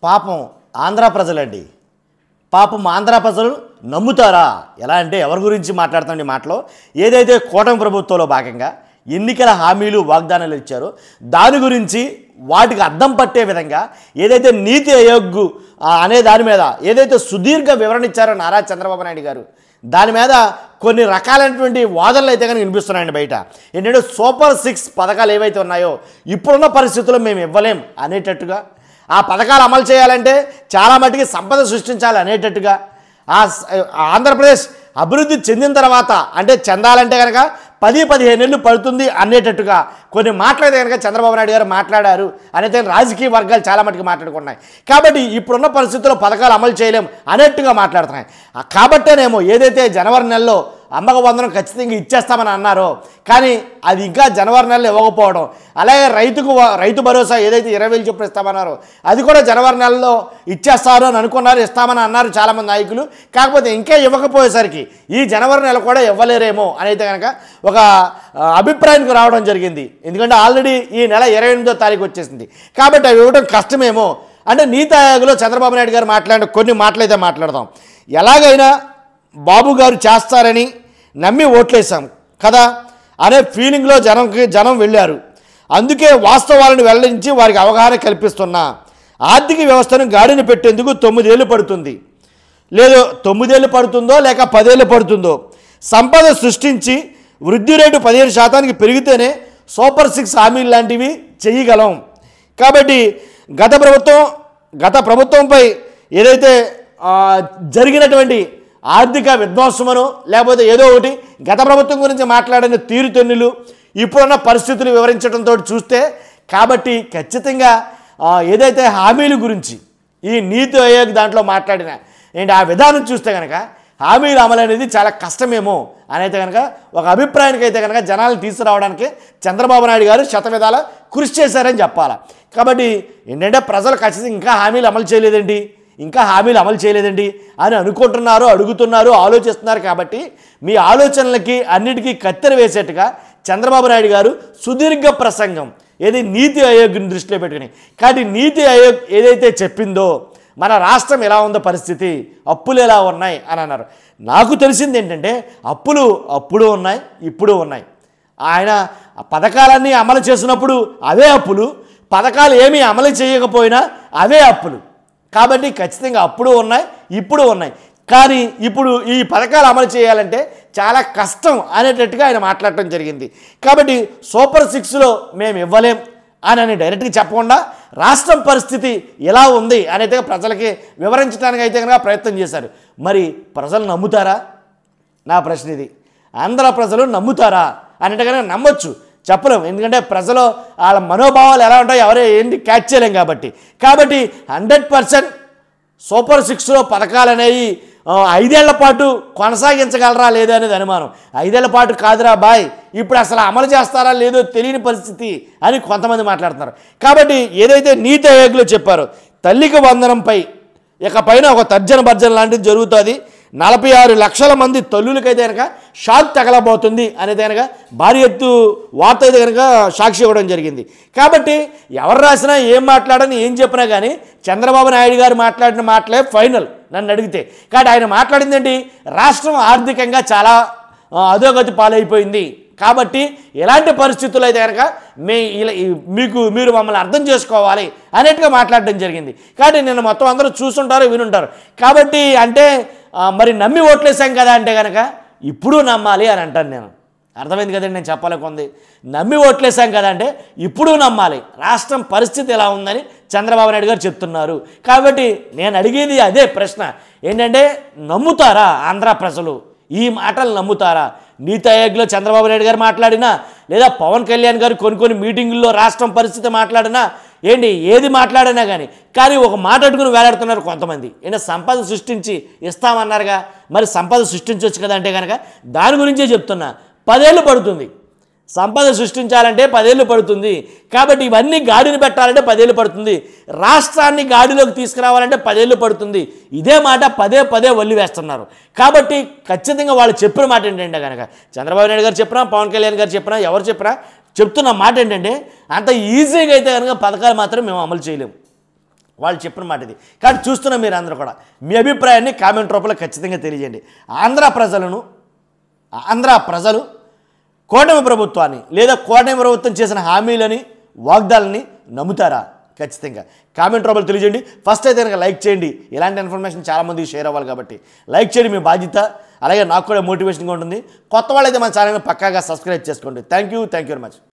పాపం ఆంధ్ర ప్రజలండి. పాపం ఆంధ్ర ప్రజలు నమ్ముతారా? ఎలా అంటే ఎవరి గురించి మాట్లాడుతాం ఈ మాటలో? ఏదైతే కూటమి ప్రభుత్వంలో భాగంగా ఎన్నికల హామీలు వాగ్దానాలు ఇచ్చారో దాని గురించి వాటికి అద్దం పట్టే విధంగా ఏదైతే నీతి ఆయోగ్ అనే దాని మీద ఏదైతే సుదీర్ఘ వివరణ ఇచ్చారో నారా చంద్రబాబు నాయుడు గారు, దాని మీద కొన్ని రకాలైనటువంటి వాదనలు అయితే కనుక వినిపిస్తున్నాయండి బయట. ఏంటంటే సూపర్ 6 పథకాలు ఏవైతే ఉన్నాయో ఇప్పుడున్న పరిస్థితుల్లో మేము ఇవ్వలేం అనేటట్టుగా, ఆ పథకాలు అమలు చేయాలంటే చాలా మటుకి సంపద సృష్టించాలి అనేటట్టుగా, ఆంధ్రప్రదేశ్ అభివృద్ధి చెందిన తర్వాత అంటే చెందాలంటే కనుక 10-15 ఏళ్ళు పడుతుంది అనేటట్టుగా కొన్ని మాటలైతే కనుక చంద్రబాబు నాయుడు గారు మాట్లాడారు అనేది రాజకీయ వర్గాలు చాలా మటుకు మాట్లాడుకున్నాయి. కాబట్టి ఇప్పుడున్న పరిస్థితుల్లో పథకాలు అమలు చేయలేం అనేట్టుగా మాట్లాడుతున్నాయి. కాబట్టేనేమో ఏదైతే జనవరి నెలలో అమ్మక వందనం ఖచ్చితంగా ఇచ్చేస్తామని అన్నారో కానీ అది ఇంకా జనవరి నెలలో ఇవ్వకపోవడం, అలాగే రైతు భరోసా ఏదైతే 20,000 చొప్పున ఇస్తామన్నారో అది కూడా జనవరి నెలలో ఇచ్చేస్తారు అని అనుకున్నారు, ఇస్తామని అన్నారు చాలామంది నాయకులు. కాకపోతే ఇంకా ఇవ్వకపోయేసరికి ఈ జనవరి నెల కూడా ఇవ్వలేరేమో అని అయితే కనుక ఒక అభిప్రాయానికి రావడం జరిగింది. ఎందుకంటే ఆల్రెడీ ఈ నెల 28వ తారీఖు వచ్చేసింది కాబట్టి అవి ఇవ్వడం కష్టమేమో అంటే నీతి ఆయోగ్లో చంద్రబాబు నాయుడు గారు మాట్లాడిన కొన్ని మాటలైతే మాట్లాడదాం. ఎలాగైనా బాబు గారు చేస్తారని నమ్మి ఓట్లేసాం కదా అనే ఫీలింగ్లో జనం వెళ్ళారు. అందుకే వాస్తవాలను వెల్లడించి వారికి అవగాహన కల్పిస్తున్నా. ఆర్థిక వ్యవస్థను గాడిన పెట్టేందుకు 9 ఏళ్ళు పడుతుంది, లేదు 9 ఏళ్ళు పడుతుందో లేక 10 ఏళ్ళు పడుతుందో. సంపద సృష్టించి వృద్ధి రేటు 15% పెరిగితేనే సూపర్ 6 హామీలు లాంటివి చేయగలం. కాబట్టి గత ప్రభుత్వంపై ఏదైతే జరిగినటువంటి ఆర్థిక విధ్వంసమనో లేకపోతే ఏదో ఒకటి గత ప్రభుత్వం గురించి మాట్లాడిన తీరుతెన్నులు ఇప్పుడున్న పరిస్థితులు వివరించడంతో చూస్తే కాబట్టి ఖచ్చితంగా ఏదైతే హామీల గురించి ఈ నీతి ఆయోగ్ దాంట్లో మాట్లాడిన ఆ విధానం చూస్తే కనుక హామీలు అమలు అనేది చాలా కష్టమేమో అనైతే కనుక ఒక అభిప్రాయానికి అయితే కనుక జనాలు తీసుకురావడానికి చంద్రబాబు నాయుడు గారు శతవిధాల కృషి చేశారని చెప్పాలి. కాబట్టి ఏంటంటే ప్రజలు ఖచ్చితంగా ఇంకా హామీలు అమలు చేయలేదండి అని అనుకుంటున్నారు, అడుగుతున్నారు, ఆలోచిస్తున్నారు. కాబట్టి మీ ఆలోచనలకి అన్నిటికీ కత్తెర వేసేట్టుగా చంద్రబాబు నాయుడు గారు సుదీర్ఘ ప్రసంగం ఏది నీతి ఆయోగ్ని దృష్టిలో పెట్టుకుని, కాబట్టి నీతి ఆయోగ్ ఏదైతే చెప్పిందో మన రాష్ట్రం ఎలా ఉందో పరిస్థితి, అప్పులు ఎలా ఉన్నాయి అని అన్నారు. నాకు తెలిసింది ఏంటంటే అప్పులు అప్పుడు ఉన్నాయి, ఇప్పుడు ఉన్నాయి. ఆయన పథకాలన్నీ అమలు చేసినప్పుడు అవే అప్పులు, పథకాలు ఏమీ అమలు చేయకపోయినా అవే అప్పులు. కాబట్టి ఖచ్చితంగా అప్పుడు ఉన్నాయి, ఇప్పుడు ఉన్నాయి. కానీ ఇప్పుడు ఈ పథకాలు అమలు చేయాలంటే చాలా కష్టం అనేటట్టుగా ఆయన మాట్లాడటం జరిగింది. కాబట్టి సూపర్ 6లో మేము ఇవ్వలేం అని డైరెక్ట్గా చెప్పకుండా రాష్ట్రం పరిస్థితి ఎలా ఉంది అనేది ప్రజలకి వివరించడానికి అయితే కనుక ప్రయత్నం చేశారు. మరి ప్రజలు నమ్ముతారా? నా ప్రశ్న ఇది. ఆంధ్ర ప్రజలు నమ్ముతారా అంటే కనుక నమ్మొచ్చు, చెప్పలేం. ఎందుకంటే ప్రజలు వాళ్ళ మనోభావాలు ఎలా ఉంటాయో ఏంటి క్యాచ్ చేయలేం. కాబట్టి 100% సూపర్ 6లో పథకాలు అనేవి 5 ఏళ్ల పాటు కొనసాగించగలరా లేదా అనేది అనుమానం. 5 ఏళ్ల పాటు కాదురా బాయ్, ఇప్పుడు అసలు అమలు చేస్తారా లేదో తెలియని పరిస్థితి అని కొంతమంది మాట్లాడుతున్నారు. కాబట్టి ఏదైతే నీతి ఆయోగ్లో చెప్పారో తల్లికి వందనంపై ఇకపైన ఒక తర్జన భర్జన లాంటిది జరుగుతుంది. 46 లక్షల మంది తల్లులకైతే కనుక షాక్ తగలబోతుంది అనేది కనుక భారీ ఎత్తు వార్త అయితే కనుక సాక్షి ఇవ్వడం జరిగింది. కాబట్టి ఎవరు రాసినా ఏం మాట్లాడని ఏం చెప్పినా కానీ చంద్రబాబు నాయుడు గారు మాట్లాడిన మాటలే ఫైనల్ నన్ను అడిగితే. కాబట్టి ఆయన మాట్లాడింది ఏంటి, రాష్ట్రం ఆర్థికంగా చాలా అధోగతి పాలైపోయింది. కాబట్టి ఎలాంటి పరిస్థితులు అయితే కనుక మీరు మమ్మల్ని అర్థం చేసుకోవాలి అనేట్టుగా మాట్లాడడం జరిగింది. కాబట్టి నిన్న మొత్తం అందరూ చూసుంటారు, వినుంటారు. కాబట్టి అంటే మరి నమ్మి ఓట్లేసాం కదా అంటే కనుక ఇప్పుడు నమ్మాలి అని అంటాను నేను. అర్థమైంది కదండి నేను చెప్పాలనుకుంది. నమ్మి ఓట్లేసాం కదా అంటే ఇప్పుడు నమ్మాలి. రాష్ట్రం పరిస్థితి ఎలా ఉందని చంద్రబాబు నాయుడు గారు చెప్తున్నారు. కాబట్టి నేను అడిగేది అదే ప్రశ్న ఏంటంటే నమ్ముతారా ఆంధ్ర ప్రజలు? ఈ మాటలు నమ్ముతారా? నీతి ఆయోగ్లో చంద్రబాబు నాయుడు గారు మాట్లాడినా లేదా పవన్ కళ్యాణ్ గారు కొన్ని మీటింగుల్లో రాష్ట్రం పరిస్థితి మాట్లాడినా ఏది మాట్లాడినా కానీ ఒక మాట అడుగుని వేలాడుతున్నారు కొంతమంది. సంపద సృష్టించి ఇస్తామన్నారుగా, మరి సంపద సృష్టించవచ్చు కదా అంటే కనుక దాని గురించే చెప్తున్నా. 10 ఏళ్ళు పడుతుంది సంపద సృష్టించాలంటే, 10 ఏళ్ళు పడుతుంది. కాబట్టి ఇవన్నీ గాడిని పెట్టాలంటే 10 ఏళ్ళు పడుతుంది. రాష్ట్రాన్ని గాడిలోకి తీసుకురావాలంటే 10 ఏళ్ళు పడుతుంది. ఇదే మాట పదే వల్లి వేస్తున్నారు. కాబట్టి ఖచ్చితంగా వాళ్ళు చెప్పిన మాట ఏంటంటే కనుక చంద్రబాబు నాయుడు గారు చెప్పినా, పవన్ కళ్యాణ్ గారు చెప్పినా, ఎవరు చెప్పినా చెప్తున్న మాట ఏంటంటే అంత ఈజీగా అయితే కనుక పథకాలు మాత్రం మేము అమలు చేయలేము. వాళ్ళు చెప్పిన మాట ఇది. కానీ చూస్తున్న మీరు అందరూ కూడా మీ అభిప్రాయాన్ని కామెంట్ రూపంలో ఖచ్చితంగా తెలియజేయండి. ఆంధ్ర ప్రజలు కూటమి ప్రభుత్వాన్ని లేదా కూటమి ప్రభుత్వం చేసిన హామీలని వాగ్దానాలని నమ్ముతారా? ఖచ్చితంగా కామెంట్ రూపంలో తెలియజేయండి. ఫస్ట్ అయితే కనుక లైక్ చేయండి. ఇలాంటి ఇన్ఫర్మేషన్ చాలామందికి షేర్ అవ్వాలి కాబట్టి లైక్ చేయండి, మీ బాధ్యత. అలాగే నాకు కూడా మోటివేషన్గా ఉంటుంది. కొత్త వాళ్ళైతే మన ఛానల్ని పక్కాగా సబ్స్క్రైబ్ చేసుకోండి. Thank you very much.